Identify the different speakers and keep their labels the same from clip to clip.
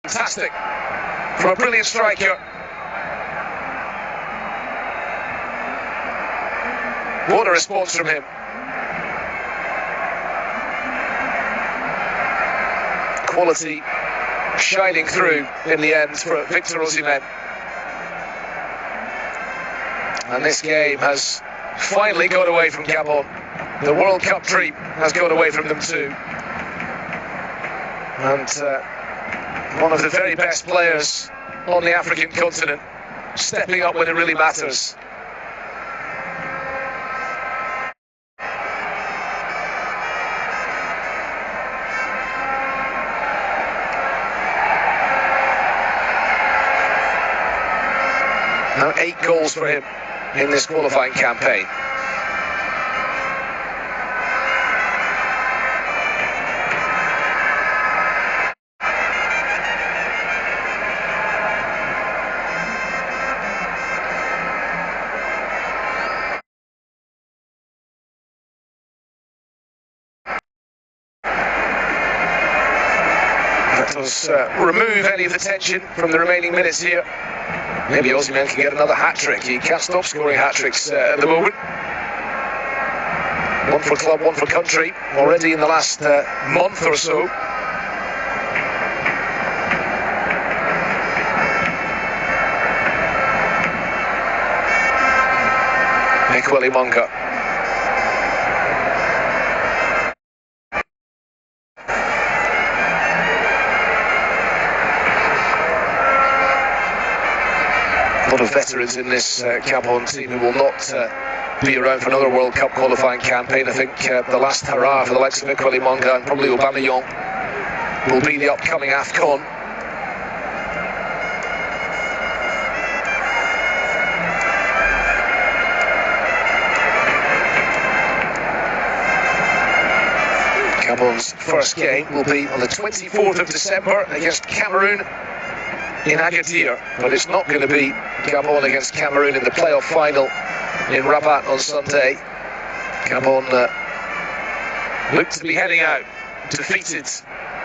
Speaker 1: Fantastic from a brilliant striker. What a response from him. Quality shining through in the end for Victor Osimhen. And this game has finally got away from Gabon. The World Cup dream has got away from them too. And one of the very best players on the African continent stepping up when it really matters. Now 8 goals for him in this qualifying campaign. Let us remove any of the tension from the remaining minutes here. Maybe Osimhen can get another hat-trick. He can't stop scoring hat-tricks at the moment. One for club, one for country, already in the last month or so. Equally Munga. A lot of veterans in this Gabon team who will not be around for another World Cup qualifying campaign. I think the last hurrah for the likes of Equally Munga and probably Aubameyang will be the upcoming AFCON. Gabon's first game will be on the 24th of December against Cameroon in Agadir, but it's not going to be Gabon against Cameroon in the playoff final in Rabat on Sunday. Gabon look to be heading out, defeated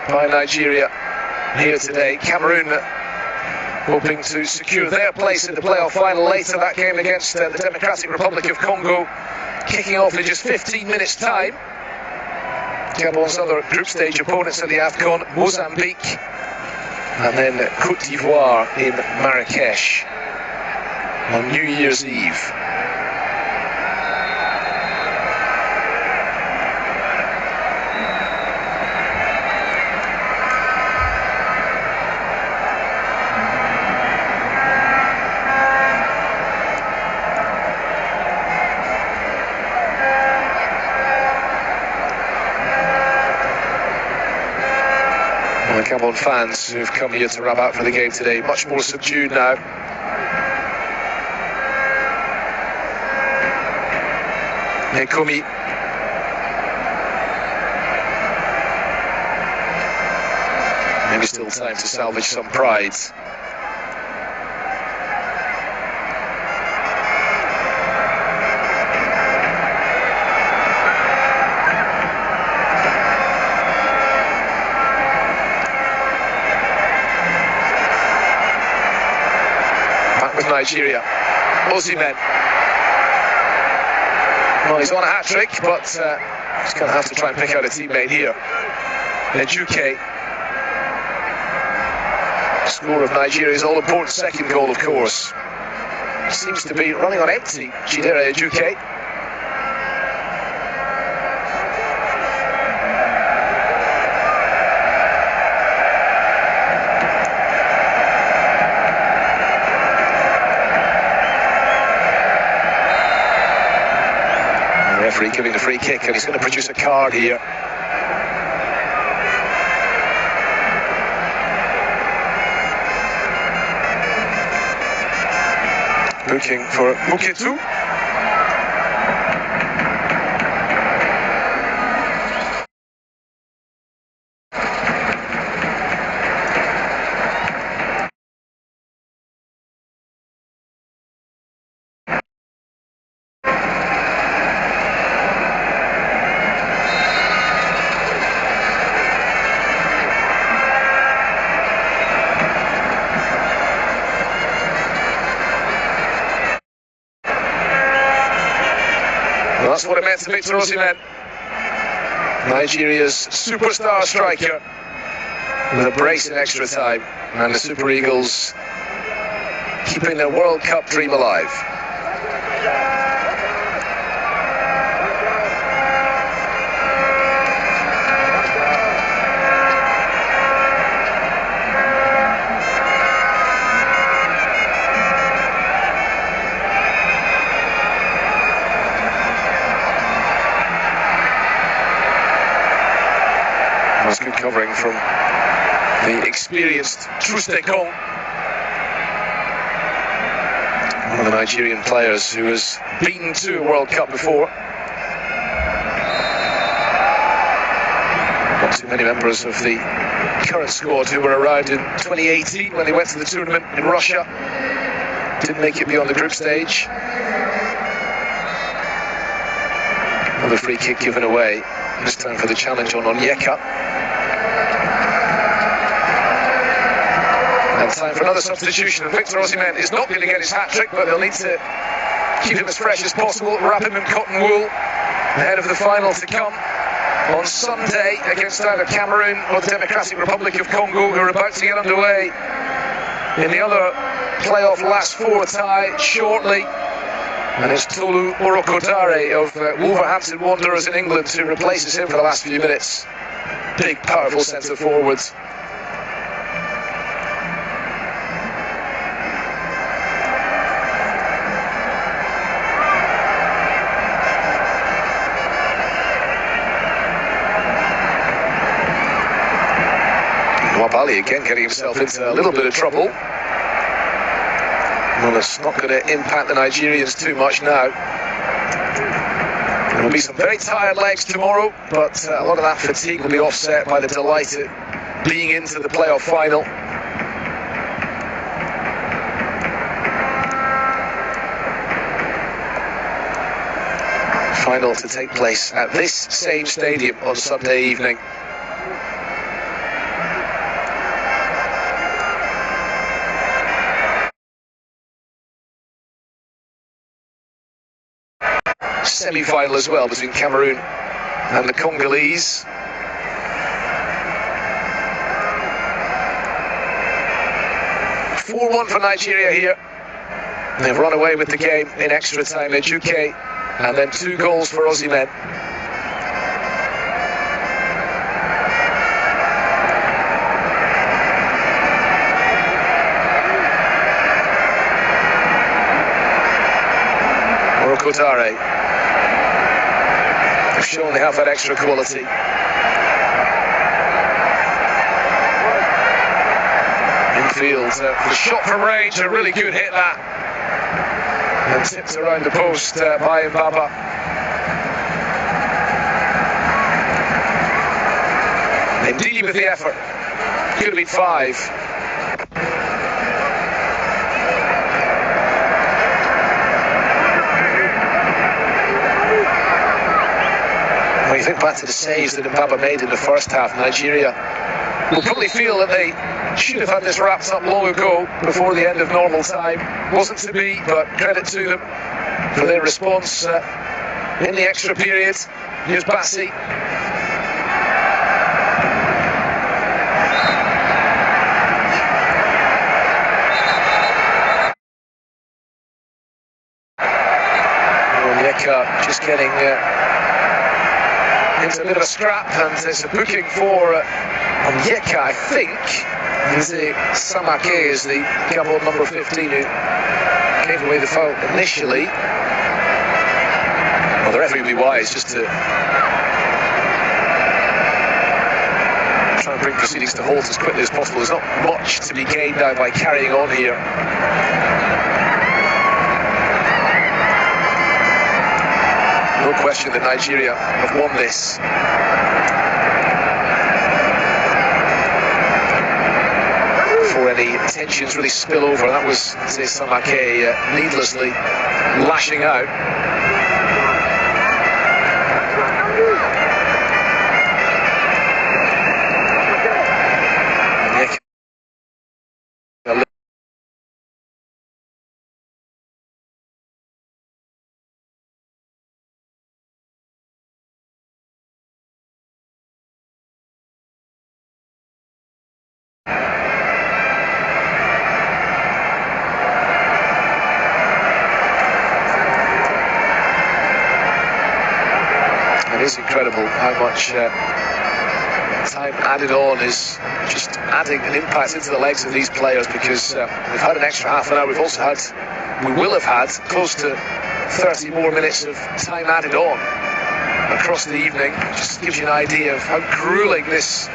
Speaker 1: by Nigeria here today. Cameroon hoping to secure their place in the playoff final later. That game against the Democratic Republic of Congo kicking off in just 15 minutes' time. Gabon's other group stage opponents at the AFCON, Mozambique, and then Côte d'Ivoire in Marrakesh on New Year's Eve. The Gabon fans who've come here to Rabat for the game today, much more subdued now. Nekomi. Maybe still time to salvage some pride. With Nigeria, Osimhen. Well, he's on a hat-trick, but he's going to have to try and pick out a teammate here. Ejuke. Score of Nigeria's all-important second goal, of course. Seems to be running on empty, Chidera Ejuke. Referee giving the free kick, and he's going to produce a card here. Looking for Muketu. That's what it meant to Victor Osimhen, Nigeria's superstar striker, with a brace in extra time, and the Super Eagles keeping their World Cup dream alive. That was good covering from the experienced Trustekong, one of the Nigerian players who has been to a World Cup before. Not too many members of the current squad who were around in 2018 when they went to the tournament in Russia. Didn't make it beyond the group stage. Another free kick given away, this time for the challenge on Onyeka. And time for another substitution. Victor Osimhen is not going to get his hat-trick, but they'll need to keep him as fresh as possible, wrap him in cotton wool ahead of the final to come on Sunday against either Cameroon or the Democratic Republic of Congo, who are about to get underway in the other playoff last four tie shortly. And it's Tolu Orokodare of Wolverhampton Wanderers in England who replaces him for the last few minutes. Big, powerful centre forwards. Wabali again getting himself into a little bit of trouble. Well, it's not going to impact the Nigerians too much now. There will be some very tired legs tomorrow, but a lot of that fatigue will be offset by the delight of being into the playoff final. Final to take place at this same stadium on Sunday evening. Semi-final as well between Cameroon and the Congolese. (4-1) for Nigeria here. They've run away with the game in extra time. Ejuke, and then 2 goals for Osimhen. Orokodare. They've shown they have that extra quality. Infield, the shot from range, a really good hit that. And tipped around the post by Mbaba. Ndidi with the effort. Could have been 5. When you think back to the saves that Mbaba made in the first half, Nigeria will probably feel that they should have had this wrapped up long ago, before the end of normal time. Wasn't to be, but credit to them for their response in the extra period. Here's Bassi. Onyeka just getting into a bit of a scrap, and there's a booking for Onyeka, I think. Samake is the Gabon number 15 who gave away the foul initially. Well, the referee will be wise just to try and bring proceedings to halt as quickly as possible. There's not much to be gained now by carrying on here. No question that Nigeria have won this. Before any tensions really spill over. That was Samake needlessly lashing out. is incredible how much time added on is just adding an impact into the legs of these players, because we've had an extra half an hour. We will have had close to 30 more minutes of time added on across the evening. Just gives you an idea of how grueling this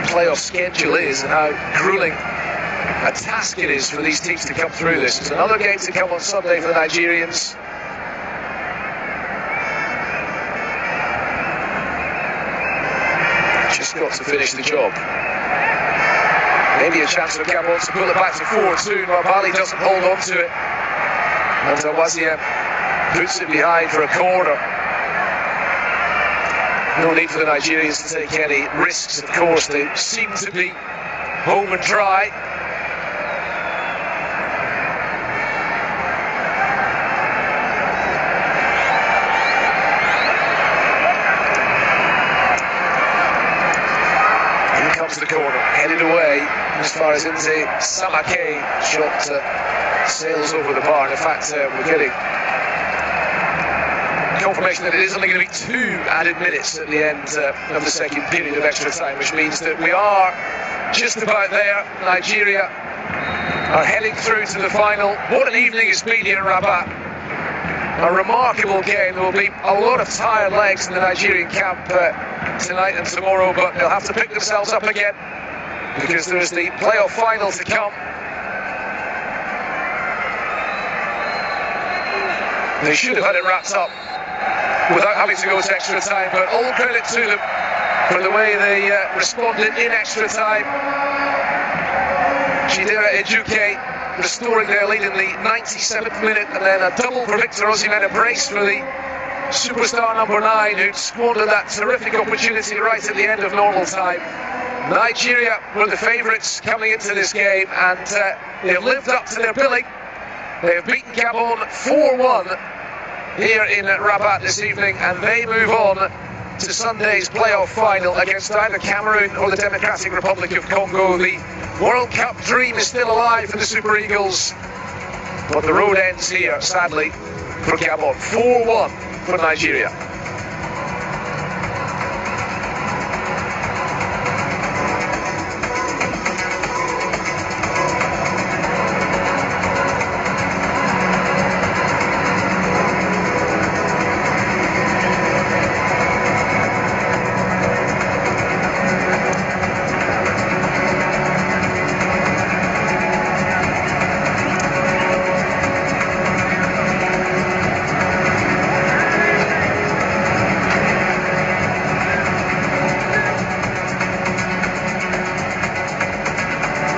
Speaker 1: playoff schedule is and how grueling a task it is for these teams to come through this. There's another game to come on Sunday for the Nigerians. Just got to finish the job. Maybe a chance for Gabon to pull it back to 4-2. Marbali doesn't hold on to it, and Awaziem puts it behind for a corner. No need for the Nigerians to take any risks, of course. They seem to be home and dry. Here comes the corner, headed away as far as Nze Samake. Shot sails over the bar. And in fact, we're getting confirmation that it is only going to be 2 added minutes at the end of the second period of extra time, which means that we are just about there. Nigeria are heading through to the final. What an evening it's been here in Rabat. A remarkable game. There will be a lot of tired legs in the Nigerian camp tonight and tomorrow, but they'll have to pick themselves up again, because there is the playoff final to come. They should have had it wrapped up without having to go to extra time, but all credit to them for the way they responded in extra time. Chidera Ejuke restoring their lead in the 97th minute, and then a double for Victor Osimhen, a brace for the superstar number 9, who'd squandered that terrific opportunity right at the end of normal time. Nigeria were the favourites coming into this game, and they've lived up to their billing. They have beaten Gabon 4-1 here in Rabat this evening, and they move on to Sunday's playoff final against either Cameroon or the Democratic Republic of Congo. The World Cup dream is still alive for the Super Eagles, but the road ends here, sadly, for Gabon. 4-1 for Nigeria.